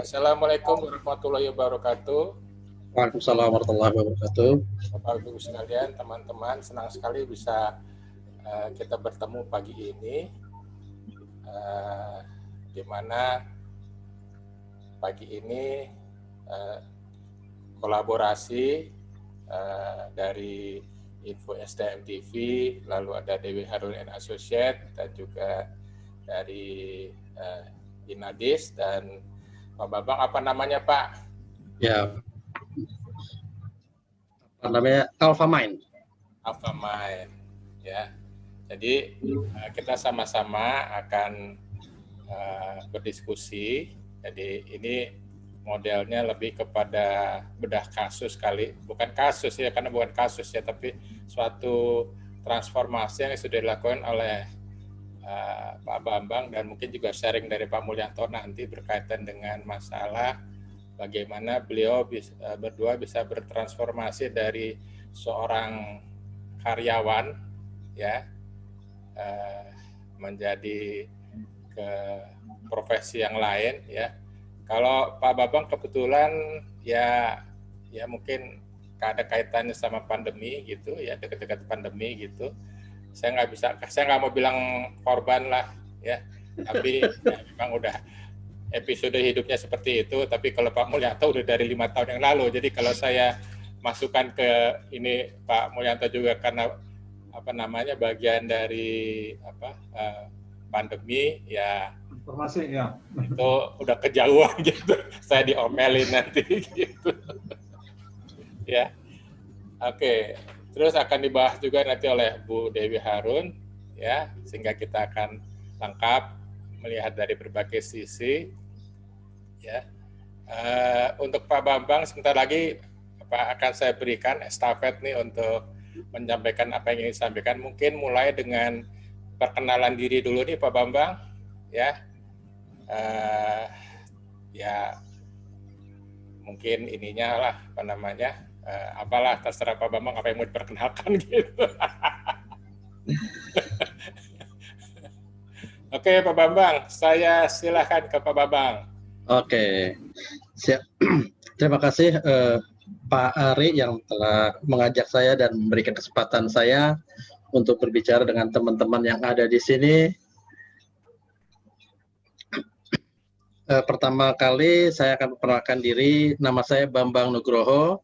Assalamualaikum warahmatullahi wabarakatuh. Waalaikumsalam warahmatullahi wabarakatuh. Bapak Ibu sekalian, teman-teman, senang sekali bisa kita bertemu pagi ini, di mana pagi ini kolaborasi dari Info SDM TV, lalu ada Dewi Harun and Associate, dan juga dari Inadis, dan Pak Babang, apa namanya Pak? Ya, apa namanya? Alphamind. Alphamind, ya. Jadi kita sama-sama akan berdiskusi. Jadi ini modelnya lebih kepada bedah kasus kali, bukan kasus ya, karena bukan kasus ya, tapi suatu transformasi yang sudah dilakukan oleh Pak Bambang, dan mungkin juga sharing dari Pak Mulyanto nanti berkaitan dengan masalah bagaimana beliau berdua bisa bertransformasi dari seorang karyawan ya menjadi ke profesi yang lain ya. Kalau Pak Babang kebetulan ya mungkin ada kaitannya sama pandemi gitu ya, dekat-dekat pandemi gitu. Saya nggak mau bilang korban lah ya, tapi ya, memang udah episode hidupnya seperti itu. Tapi kalau Pak Mulyanto udah dari 5 tahun yang lalu, jadi kalau saya masukkan ke ini Pak Mulyanto juga karena bagian dari pandemi ya, informasi ya itu udah kejauhan gitu, saya diomelin nanti gitu ya. Oke. Terus akan dibahas juga nanti oleh Bu Dewi Harun ya, sehingga kita akan lengkap melihat dari berbagai sisi ya. Untuk Pak Bambang sebentar lagi akan saya berikan estafet nih untuk menyampaikan apa yang ingin disampaikan. Mungkin mulai dengan perkenalan diri dulu nih Pak Bambang ya. Ya mungkin ininya lah apalah terserah Pak Bambang apa yang mau diperkenalkan gitu. Oke Pak Bambang, saya silakan ke Pak Bambang. Oke, siap. Terima kasih Pak Ari yang telah mengajak saya dan memberikan kesempatan saya untuk berbicara dengan teman-teman yang ada di sini. Pertama kali saya akan memperkenalkan diri, nama saya Bambang Nugroho.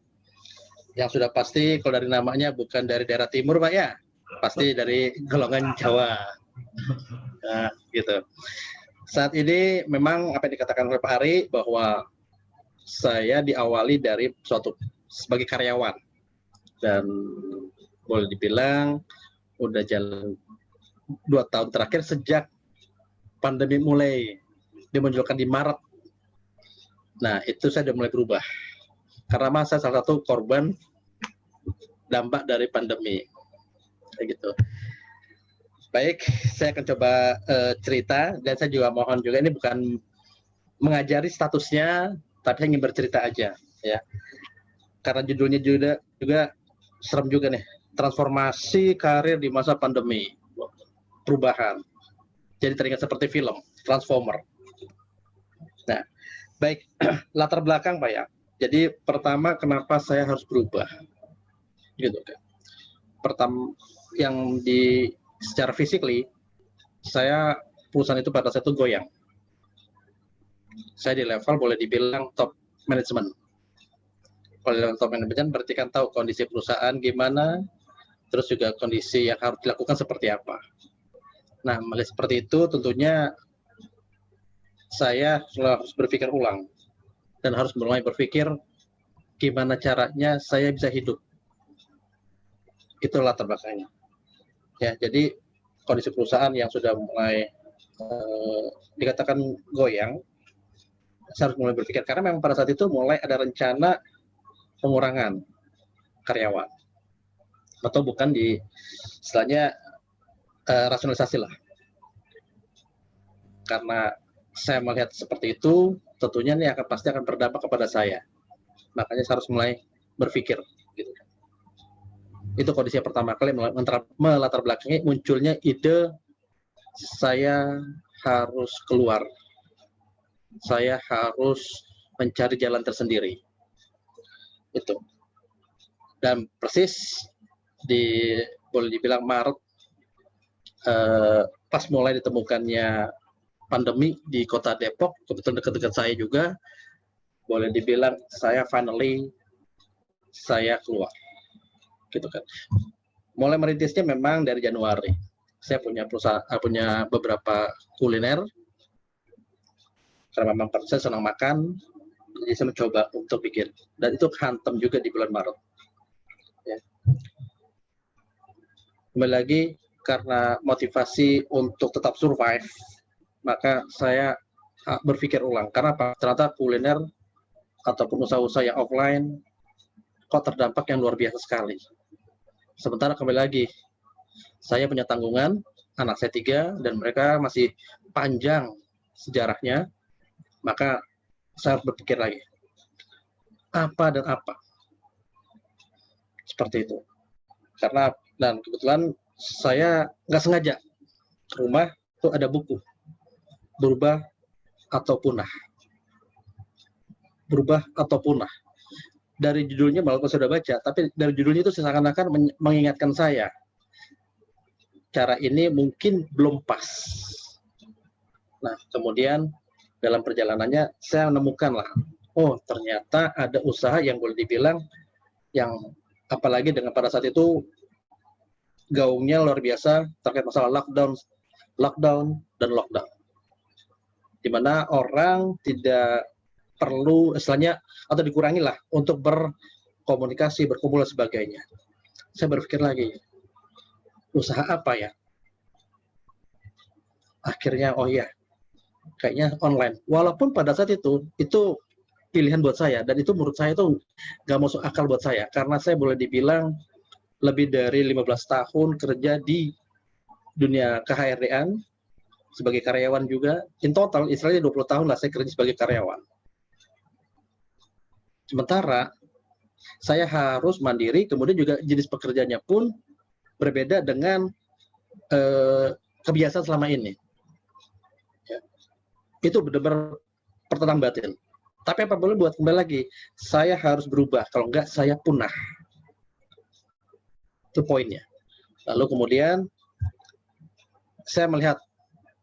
Yang sudah pasti kalau dari namanya bukan dari daerah timur Pak ya, pasti dari golongan Jawa. Nah, gitu. Saat ini memang apa yang dikatakan oleh Pak Ari bahwa saya diawali dari sebagai karyawan dan boleh dibilang udah jalan 2 tahun terakhir sejak pandemi mulai dimunculkan di Maret. Nah itu saya sudah mulai berubah karena saya salah satu korban dampak dari pandemi kayak gitu. Baik, saya akan coba cerita, dan saya juga mohon juga ini bukan mengajari statusnya, tapi saya ingin bercerita aja ya. Karena judulnya juga serem juga nih, transformasi karir di masa pandemi, perubahan. Jadi teringat seperti film Transformer. Nah, baik, latar belakang Pak ya. Jadi pertama kenapa saya harus berubah, gitu kan. Pertama yang secara physically, perusahaan itu pada saat itu goyang. Saya di level boleh dibilang top management. Kalau di level top management berarti kan tahu kondisi perusahaan gimana, terus juga kondisi yang harus dilakukan seperti apa. Nah, melihat seperti itu tentunya saya harus berpikir ulang dan harus mulai berpikir gimana caranya saya bisa hidup. Itu latar belakangnya. Ya, jadi kondisi perusahaan yang sudah mulai dikatakan goyang, saya harus mulai berpikir karena memang pada saat itu mulai ada rencana pengurangan karyawan atau bukan di istilahnya rasionalisasi lah. Karena saya melihat seperti itu, tentunya ini pasti akan berdampak kepada saya. Makanya saya harus mulai berpikir. Gitu. Itu kondisi yang pertama kali melatar belakangi munculnya ide saya harus keluar. Saya harus mencari jalan tersendiri. Itu. Dan persis boleh dibilang Maret, pas mulai ditemukannya pandemi di kota Depok, kebetulan dekat-dekat saya juga, boleh dibilang saya keluar, gitu kan. Mulai merintisnya memang dari Januari. Saya punya punya beberapa kuliner, karena memang saya senang makan, jadi saya mencoba untuk bikin. Dan itu hantam juga di bulan Maret. Ya. Kembali lagi, karena motivasi untuk tetap survive, maka saya berpikir ulang. Karena apa? Ternyata kuliner ataupun usaha-usaha yang offline kok terdampak yang luar biasa sekali. Sementara kembali lagi, saya punya tanggungan, anak saya 3, dan mereka masih panjang sejarahnya, maka saya harus berpikir lagi. Apa dan apa? Seperti itu. Karena, dan kebetulan saya nggak sengaja, rumah itu ada buku, berubah atau punah. Berubah atau punah. Dari judulnya, walaupun sudah baca, tapi dari judulnya itu seakan-akan mengingatkan saya, cara ini mungkin belum pas. Nah, kemudian dalam perjalanannya saya menemukan lah, oh ternyata ada usaha yang boleh dibilang yang apalagi dengan pada saat itu gaungnya luar biasa terkait masalah lockdown dan lockdown. Di mana orang tidak perlu istilahnya atau dikurangi lah untuk berkomunikasi, berkumpul dan sebagainya. Saya berpikir lagi, usaha apa ya? Akhirnya, oh iya, kayaknya online. Walaupun pada saat itu pilihan buat saya, dan itu menurut saya itu nggak masuk akal buat saya, karena saya boleh dibilang lebih dari 15 tahun kerja di dunia ke-HRD-an, sebagai karyawan juga. In total, istilahnya 20 tahun lah saya kerja sebagai karyawan. Sementara saya harus mandiri, kemudian juga jenis pekerjaannya pun berbeda dengan kebiasaan selama ini. Ya. Itu benar-benar pertentangan batin. Tapi apa boleh buat kembali lagi, saya harus berubah, kalau enggak saya punah. Itu poinnya. Lalu kemudian saya melihat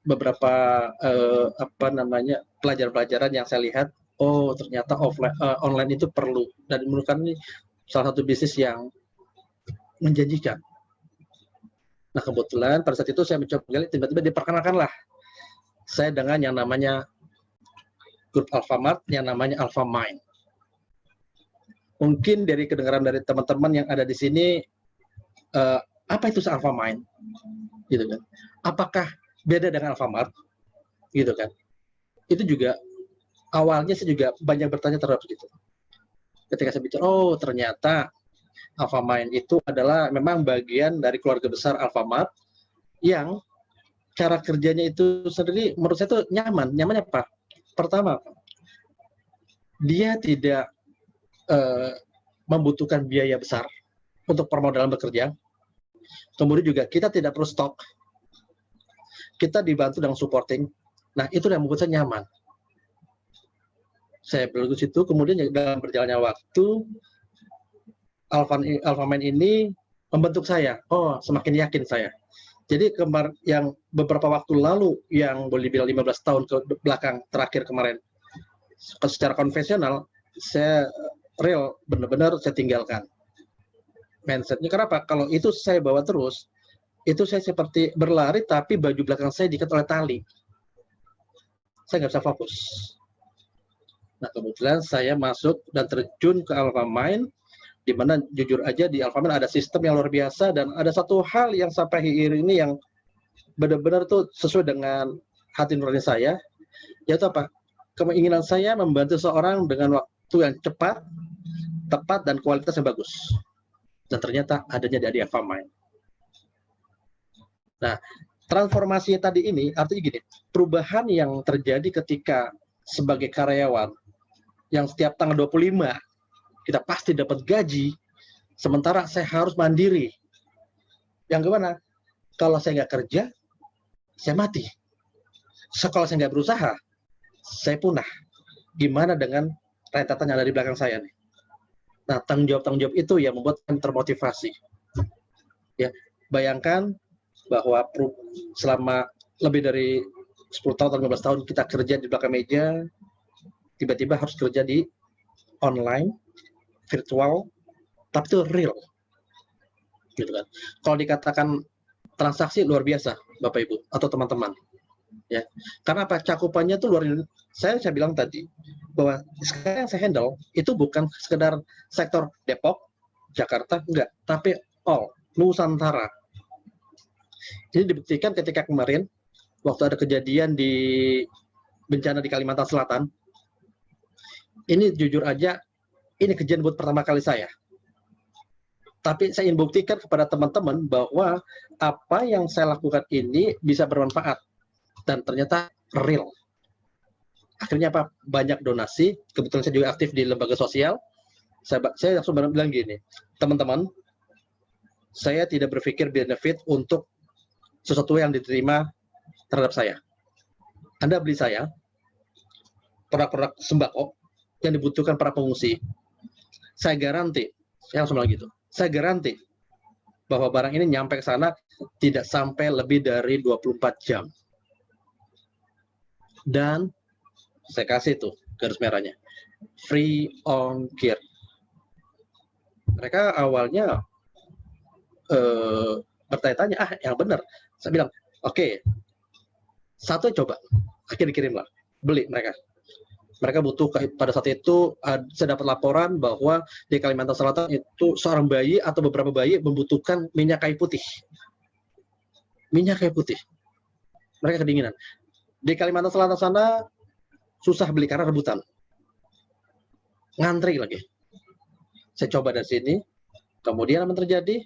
beberapa pelajaran-pelajaran yang saya lihat, oh ternyata online itu perlu, dan menurut kami salah satu bisnis yang menjanjikan. Nah kebetulan pada saat itu saya mencoba, tiba-tiba diperkenalkanlah saya dengan yang namanya grup Alfamart, yang namanya Alfamind. Mungkin dari kedengaran dari teman-teman yang ada di sini, apa itu Alfamind? Gitu kan? Apakah beda dengan Alfamart? Gitu kan? Itu juga awalnya saya juga banyak bertanya terhadap itu. Ketika saya bicara, oh ternyata Alfamind itu adalah memang bagian dari keluarga besar Alfamart yang cara kerjanya itu sendiri menurut saya itu nyaman. Nyamannya apa? Pertama, dia tidak membutuhkan biaya besar untuk permodalan bekerja. Kemudian juga kita tidak perlu stok. Kita dibantu dengan supporting. Nah, itu yang membuat saya nyaman. Saya perlu ke situ, kemudian dalam berjalannya waktu, Alfamind ini membentuk saya. Oh, semakin yakin saya. Jadi yang beberapa waktu lalu, yang boleh dibilang 15 tahun ke belakang terakhir kemarin, secara konvensional, saya real, benar-benar saya tinggalkan. Mindsetnya, kenapa? Kalau itu saya bawa terus, itu saya seperti berlari tapi baju belakang saya diikat oleh tali. saya nggak bisa fokus. Nah, kebetulan saya masuk dan terjun ke Alfamind, di mana jujur aja di Alfamind ada sistem yang luar biasa, dan ada satu hal yang sampai hari ini yang benar-benar tuh sesuai dengan hati nurani saya, yaitu apa? Keinginan saya membantu seorang dengan waktu yang cepat, tepat, dan kualitas yang bagus. Dan ternyata adanya dari Alfamind. Nah, transformasi tadi ini artinya gini, perubahan yang terjadi ketika sebagai karyawan yang setiap tanggal 25 kita pasti dapat gaji, sementara saya harus mandiri. Yang gimana? Kalau saya nggak kerja, saya mati. Kalau saya nggak berusaha, saya punah. Gimana dengan rentetan yang ada di belakang saya nih? Nah, tanggung jawab itu yang membuat saya termotivasi. Ya, bayangkan bahwa selama lebih dari 10 tahun atau 15 tahun kita kerja di belakang meja, tiba-tiba harus kerja di online, virtual, tapi itu real. Gitu kan. Kalau dikatakan transaksi luar biasa, Bapak Ibu atau teman-teman. Ya. Karena apa? Cakupannya itu luar biasa. Saya bilang tadi bahwa sekarang yang saya handle itu bukan sekedar sektor Depok, Jakarta, enggak, tapi all Nusantara. Ini dibuktikan ketika kemarin waktu ada kejadian di bencana di Kalimantan Selatan. Ini jujur aja, ini kejadian buat pertama kali saya. Tapi saya ingin buktikan kepada teman-teman bahwa apa yang saya lakukan ini bisa bermanfaat dan ternyata real. Akhirnya apa? Banyak donasi. Kebetulan saya juga aktif di lembaga sosial. Saya langsung bilang gini, teman-teman, saya tidak berpikir benefit untuk sesuatu yang diterima terhadap saya. Anda beli saya produk-produk sembako yang dibutuhkan para pengungsi. Saya garansi, saya langsung bilang gitu, saya garansi bahwa barang ini nyampe ke sana tidak sampai lebih dari 24 jam. Dan saya kasih tuh garis merahnya, free ongkir. Mereka awalnya bertanya-tanya, yang benar. Saya bilang, oke, satu coba, akhirnya dikirimlah, beli mereka. Mereka butuh, pada saat itu saya dapat laporan bahwa di Kalimantan Selatan itu seorang bayi atau beberapa bayi membutuhkan minyak kayu putih. Minyak kayu putih. Mereka kedinginan. Di Kalimantan Selatan sana susah beli karena rebutan. Ngantri lagi. Saya coba dari sini, kemudian apa terjadi?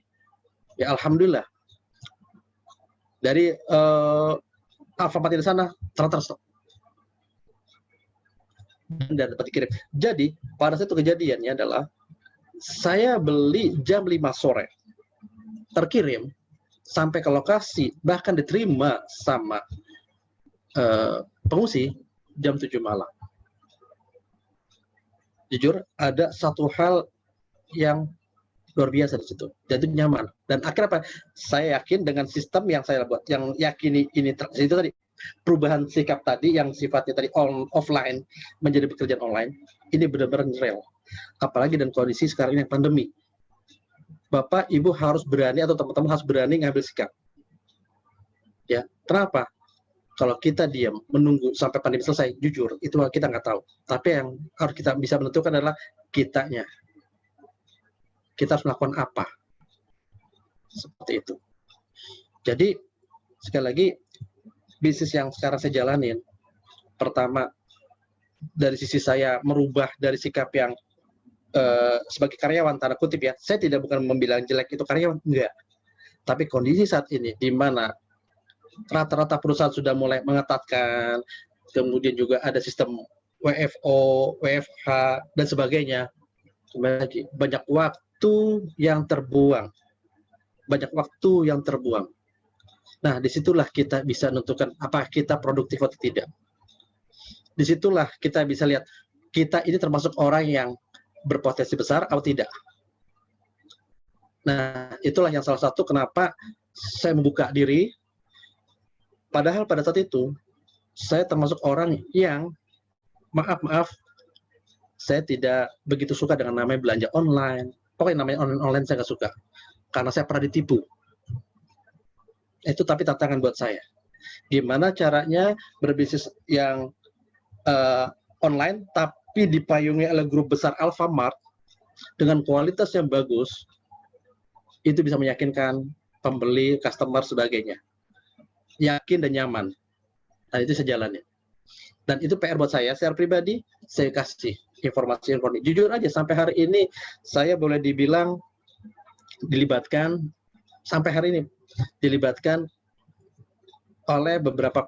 Ya Alhamdulillah. Dari Alfamart di sana transfer dan dapat dikirim. Jadi pada saat itu kejadiannya adalah saya beli jam 5 sore, terkirim sampai ke lokasi, bahkan diterima sama pengungsi jam 7 malam. Jujur ada satu hal yang luar biasa di situ, dan itu nyaman. Dan akhirnya apa? Saya yakin dengan sistem yang saya buat, yang yakini ini itu tadi, perubahan sikap tadi yang sifatnya tadi offline menjadi pekerjaan online, ini benar-benar real. Apalagi dan kondisi sekarang ini yang pandemi. Bapak, Ibu harus berani atau teman-teman harus berani ngambil sikap. Ya, kenapa? Kalau kita diam menunggu sampai pandemi selesai, jujur itu kita nggak tahu. Tapi yang harus kita bisa menentukan adalah kitanya. Kita harus melakukan apa? Seperti itu. Jadi sekali lagi, bisnis yang sekarang saya jalanin, pertama dari sisi saya merubah dari sikap yang sebagai karyawan, tanda kutip ya, saya tidak bukan membilang jelek itu karyawan, enggak. Tapi kondisi saat ini di mana rata-rata perusahaan sudah mulai mengetatkan, kemudian juga ada sistem WFO, WFH, dan sebagainya, banyak waktu yang terbuang. Banyak waktu yang terbuang. Nah, disitulah kita bisa menentukan apakah kita produktif atau tidak. Disitulah kita bisa lihat, kita ini termasuk orang yang berpotensi besar atau tidak. Nah, itulah yang salah satu kenapa saya membuka diri. Padahal pada saat itu, saya termasuk orang yang, maaf, saya tidak begitu suka dengan namanya belanja online. Pokoknya namanya online saya nggak suka. Karena saya pernah ditipu. Itu tapi tantangan buat saya. Gimana caranya berbisnis yang uh, online, tapi dipayungi oleh grup besar Alfamart dengan kualitas yang bagus, itu bisa meyakinkan pembeli, customer, sebagainya. Yakin dan nyaman. Nah, itu sejalannya. Dan itu PR buat saya, secara pribadi, saya kasih informasi-informasi. Jujur aja, sampai hari ini, saya boleh dibilang dilibatkan, sampai hari ini, dilibatkan oleh beberapa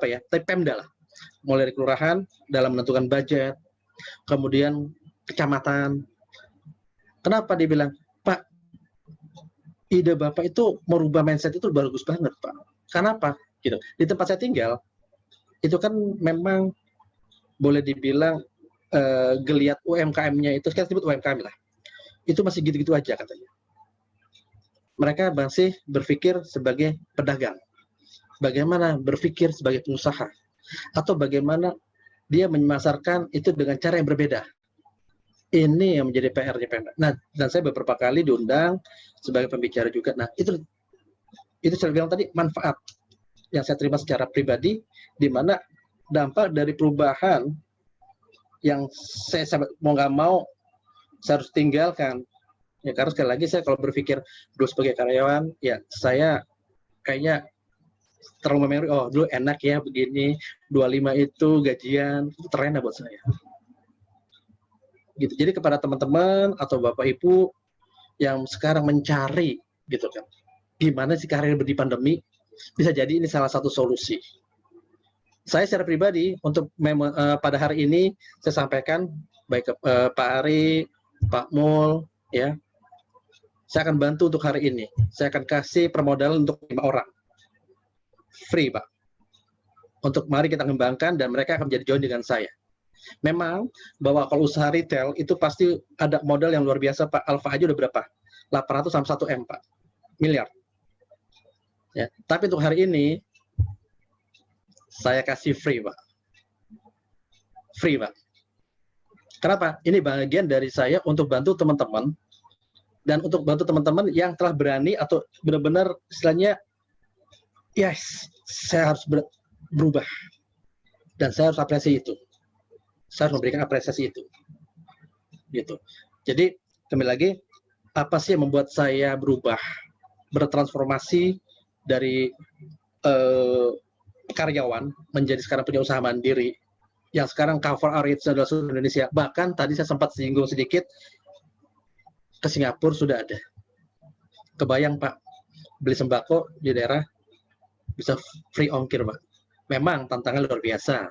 ya, tapi Pemda lah. Mulai dari kelurahan dalam menentukan budget, kemudian kecamatan. Kenapa dia bilang, Pak, ide Bapak itu merubah mindset itu bagus banget, Pak. Kenapa? Gitu. Di tempat saya tinggal, itu kan memang boleh dibilang geliat UMKM-nya itu, kita sebut UMKM lah, itu masih gitu-gitu aja katanya. Mereka masih berpikir sebagai pedagang. Bagaimana berpikir sebagai pengusaha. Atau bagaimana dia memasarkan itu dengan cara yang berbeda. Ini yang menjadi PR-nya Pemda. Nah, dan saya beberapa kali diundang sebagai pembicara juga. Nah, itu saya bilang tadi, manfaat yang saya terima secara pribadi, di mana dampak dari perubahan yang saya mau nggak mau saya harus tinggalkan. Ya, karena sekali lagi saya kalau berpikir dulu sebagai karyawan, ya saya kayaknya terlalu memori, oh dulu enak ya begini, 25 itu gajian, itu terlena buat saya. Gitu. Jadi kepada teman-teman atau Bapak Ibu yang sekarang mencari gitu kan, gimana sih karir di pandemi, bisa jadi ini salah satu solusi. Saya secara pribadi untuk pada hari ini saya sampaikan baik ke Pak Ari, Pak Mul, ya, saya akan bantu untuk hari ini. Saya akan kasih permodalan untuk 5 orang, free Pak, untuk mari kita kembangkan dan mereka akan menjadi join dengan saya. Memang bahwa kalau usaha retail itu pasti ada modal yang luar biasa Pak. Alfa aja udah berapa? 800 sampai 1 M Pak, miliar. Ya, tapi untuk hari ini saya kasih free Pak. Free Pak. Kenapa? Ini bagian dari saya untuk bantu teman-teman dan untuk bantu teman-teman yang telah berani atau benar-benar istilahnya, yes, saya harus berubah dan saya harus apresiasi itu. Saya harus memberikan apresiasi itu. Gitu. Jadi kembali lagi, apa sih yang membuat saya berubah, bertransformasi dari karyawan menjadi sekarang punya usaha mandiri yang sekarang cover area adalah seluruh Indonesia. Bahkan tadi saya sempat singgung sedikit, ke Singapura sudah ada. Kebayang Pak, beli sembako di daerah bisa free ongkir Pak. Memang tantangan luar biasa.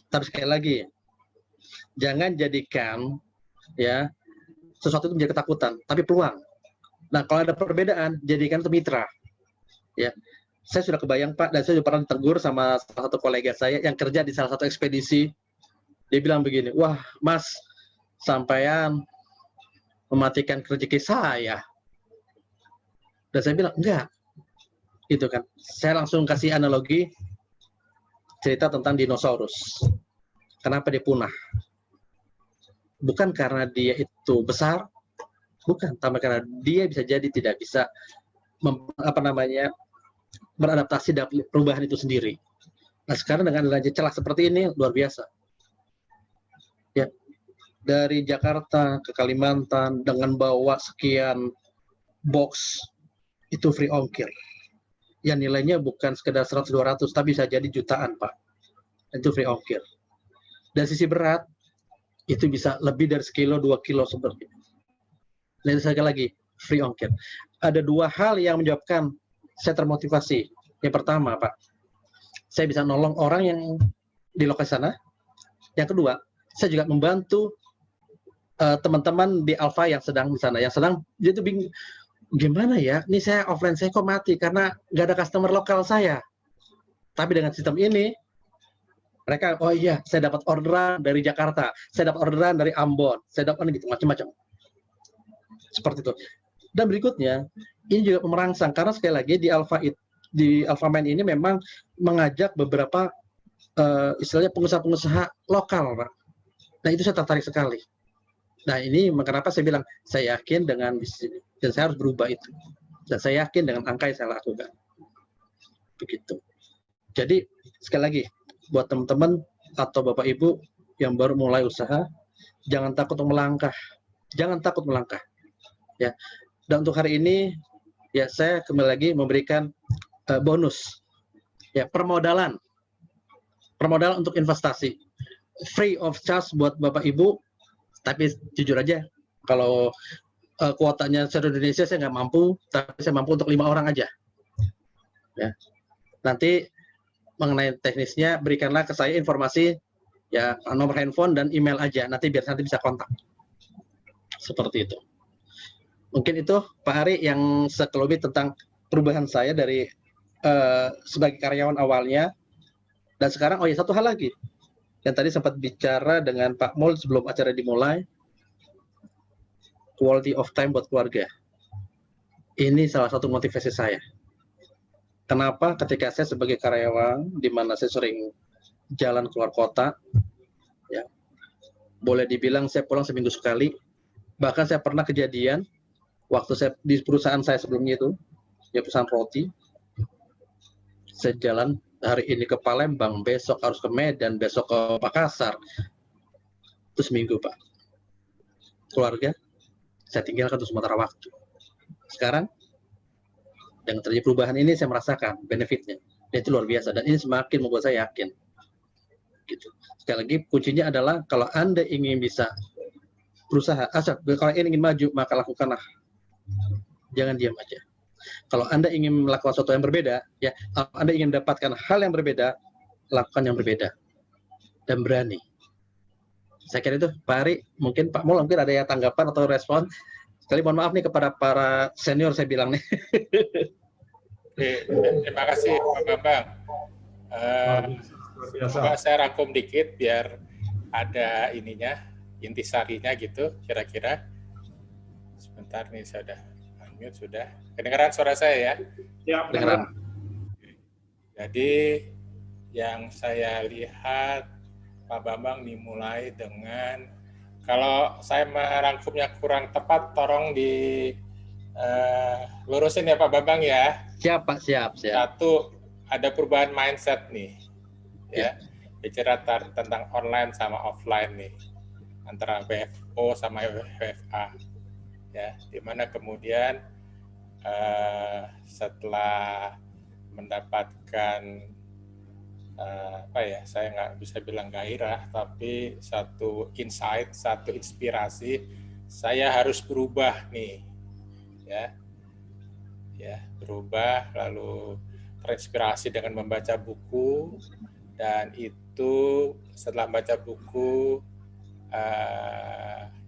Tapi sekali lagi, jangan jadikan ya sesuatu itu menjadi ketakutan, tapi peluang. Nah, kalau ada perbedaan, jadikan itu mitra. Ya, saya sudah kebayang Pak, dan saya juga pernah ditegur sama salah satu kolega saya yang kerja di salah satu ekspedisi. Dia bilang begini, wah Mas, sampean mematikan rezeki saya. Dan saya bilang, enggak. Gitu kan. Saya langsung kasih analogi cerita tentang dinosaurus. Kenapa dia punah? Bukan karena dia itu besar, bukan, tapi karena dia bisa jadi tidak bisa beradaptasi dalam perubahan itu sendiri. Nah, sekarang dengan adanya celah seperti ini luar biasa. Ya, dari Jakarta ke Kalimantan dengan bawa sekian box itu free ongkir. Yang nilainya bukan sekedar 100-200 tapi bisa jadi jutaan Pak. Itu free ongkir. Dan sisi berat itu bisa lebih dari 1 kilo, 2 kilo seperti itu. Dan sekali lagi free ongkir. Ada 2 hal yang menyebabkan saya termotivasi. Yang pertama Pak, saya bisa nolong orang yang di lokasi sana. Yang kedua, saya juga membantu teman-teman di Alfa yang sedang di sana, yang sedang dia tuh bingung, gimana ya, ini saya offline saya kok mati karena nggak ada customer lokal saya. Tapi dengan sistem ini, mereka, oh iya, saya dapat orderan dari Jakarta, saya dapat orderan dari Ambon, saya dapat gitu macam-macam. Seperti itu. Dan berikutnya, ini juga merangsang karena sekali lagi di Alfamart ini memang mengajak beberapa istilahnya pengusaha-pengusaha lokal, Pak. Nah, itu saya tertarik sekali. Nah, ini kenapa saya bilang, saya yakin dengan bisnis ini, dan saya harus berubah itu. Dan saya yakin dengan angka yang saya lakukan. Begitu. Jadi, sekali lagi, buat teman-teman atau Bapak Ibu yang baru mulai usaha, jangan takut untuk melangkah. Jangan takut melangkah. Ya. Dan untuk hari ini ya saya kembali lagi memberikan bonus. Ya, permodalan untuk investasi. Free of charge buat Bapak Ibu. Tapi jujur aja kalau kuotanya seluruh Indonesia saya nggak mampu, tapi saya mampu untuk 5 orang aja. Ya. Nanti mengenai teknisnya berikanlah ke saya informasi ya, nomor handphone dan email aja, nanti biar nanti bisa kontak. Seperti itu. Mungkin itu Pak Ari yang sekelumit tentang perubahan saya dari sebagai karyawan awalnya dan sekarang. Oh ya, satu hal lagi yang tadi sempat bicara dengan Pak Mul sebelum acara dimulai, quality of time buat keluarga. Ini salah satu motivasi saya. Kenapa ketika saya sebagai karyawan, di mana saya sering jalan keluar kota, ya, boleh dibilang saya pulang seminggu sekali. Bahkan saya pernah kejadian waktu saya di perusahaan saya sebelumnya itu, ya perusahaan roti, saya jalan hari ini ke Palembang, besok harus ke Medan, besok ke Makassar, itu seminggu Pak. Keluarga saya tinggalkan untuk sementara waktu. Sekarang dengan terjadi perubahan ini saya merasakan benefitnya, dan itu luar biasa, dan ini semakin membuat saya yakin. Gitu. Sekali lagi kuncinya adalah kalau Anda ingin bisa berusaha, kalau ingin maju maka lakukanlah, jangan diam aja. Kalau Anda ingin melakukan sesuatu yang berbeda, ya, Anda ingin mendapatkan hal yang berbeda, lakukan yang berbeda dan berani. Saya kira itu Pak Ari, mungkin Pak Mul mungkin ada ya tanggapan atau respon. Sekali mohon maaf nih kepada para senior saya bilang nih. Oke, terima kasih Pak Bambang. Coba saya rangkum dikit biar ada ininya, intisarinya gitu kira-kira. Sebentar nih, saya udah unmute sudah. Kedengaran suara saya ya? Ya, Kedengaran. Jadi yang saya lihat Pak Bambang dimulai dengan, kalau saya merangkumnya kurang tepat, tolong di lurusin ya Pak Bambang ya. Siap Pak, siap. Satu, ada perubahan mindset nih, ya. Bicara tentang online sama offline nih, antara WFO sama WFA, ya. Dimana kemudian setelah mendapatkan saya nggak bisa bilang gairah, tapi satu insight, satu inspirasi, saya harus berubah nih, ya berubah, lalu terinspirasi dengan membaca buku, dan itu setelah membaca buku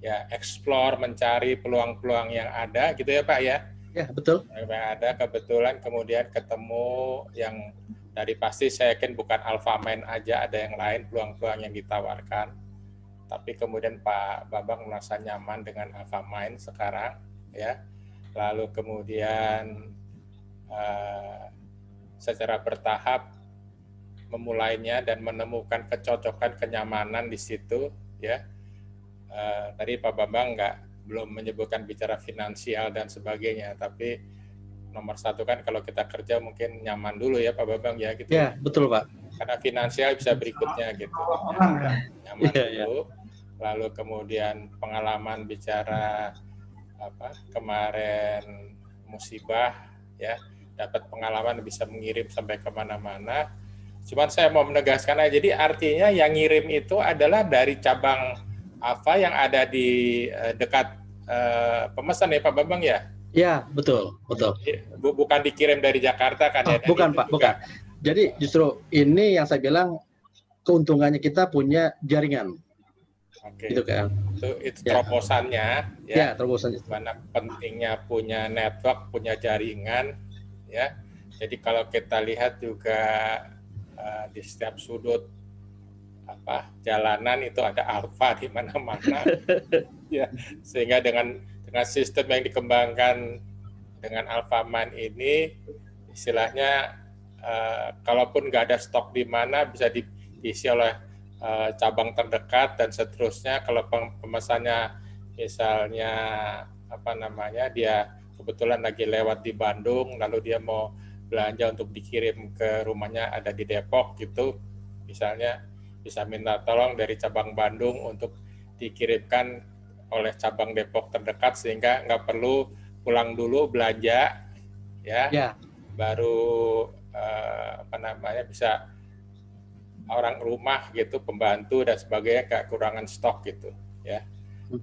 ya explore, mencari peluang-peluang yang ada gitu ya Pak ya. Ya, betul. Yang ada, kebetulan kemudian ketemu yang dari pasti saya yakin bukan Alfamain aja, ada yang lain peluang-peluang yang ditawarkan. Tapi kemudian Pak Bambang merasa nyaman dengan Alfamain sekarang, ya. Lalu kemudian secara bertahap memulainya dan menemukan kecocokan, kenyamanan di situ, ya. Tadi Pak Bambang belum menyebutkan bicara finansial dan sebagainya, tapi nomor satu kan kalau kita kerja mungkin nyaman dulu ya Pak Bambang ya gitu. Ya, betul Pak. Karena finansial bisa berikutnya gitu. Nyaman dulu. Lalu kemudian pengalaman bicara kemarin musibah, ya, dapat pengalaman bisa mengirim sampai kemana-mana. Cuman saya mau menegaskan aja, jadi artinya yang ngirim itu adalah dari cabang apa yang ada di dekat pemesan ya Pak Bambang ya? Ya, betul. Bukan dikirim dari Jakarta kan ya? Bukan Pak, bukan. Jadi justru ini yang saya bilang, keuntungannya kita punya jaringan. Oke. Gitu kan. Itu terobosannya ya. Ya, terobosannya. Mana pentingnya punya network, punya jaringan ya. Jadi kalau kita lihat juga di setiap sudut jalanan itu ada Alfa di mana-mana. Ya, sehingga dengan sistem yang dikembangkan dengan Alfamain ini, istilahnya kalaupun nggak ada stok di mana bisa diisi oleh cabang terdekat dan seterusnya. Kalau pemesannya misalnya dia kebetulan lagi lewat di Bandung, lalu dia mau belanja untuk dikirim ke rumahnya ada di Depok gitu, misalnya bisa minta tolong dari cabang Bandung untuk dikirimkan oleh cabang Depok terdekat sehingga nggak perlu pulang dulu belanja ya. Baru bisa orang rumah gitu, pembantu dan sebagainya kekurangan stok gitu ya.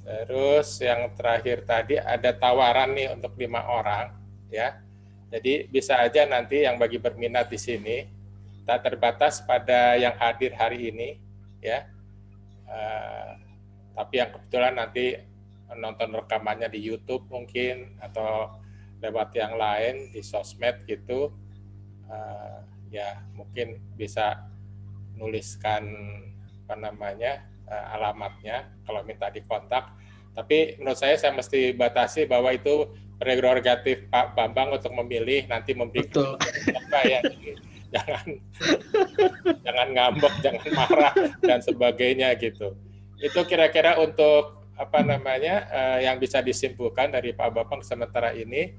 Terus yang terakhir tadi ada tawaran nih untuk 5 orang ya. Jadi bisa aja nanti yang bagi berminat di sini, tak terbatas pada yang hadir hari ini ya. Tapi yang kebetulan nanti nonton rekamannya di YouTube mungkin atau lewat yang lain di sosmed gitu, ya mungkin bisa nuliskan alamatnya kalau minta dikontak. Tapi menurut saya mesti batasi bahwa itu prerogatif Pak Bambang untuk memilih nanti memberikan apa ya. Jangan ngambek, jangan marah dan sebagainya gitu. Itu kira-kira untuk yang bisa disimpulkan dari Pak Bambang sementara ini.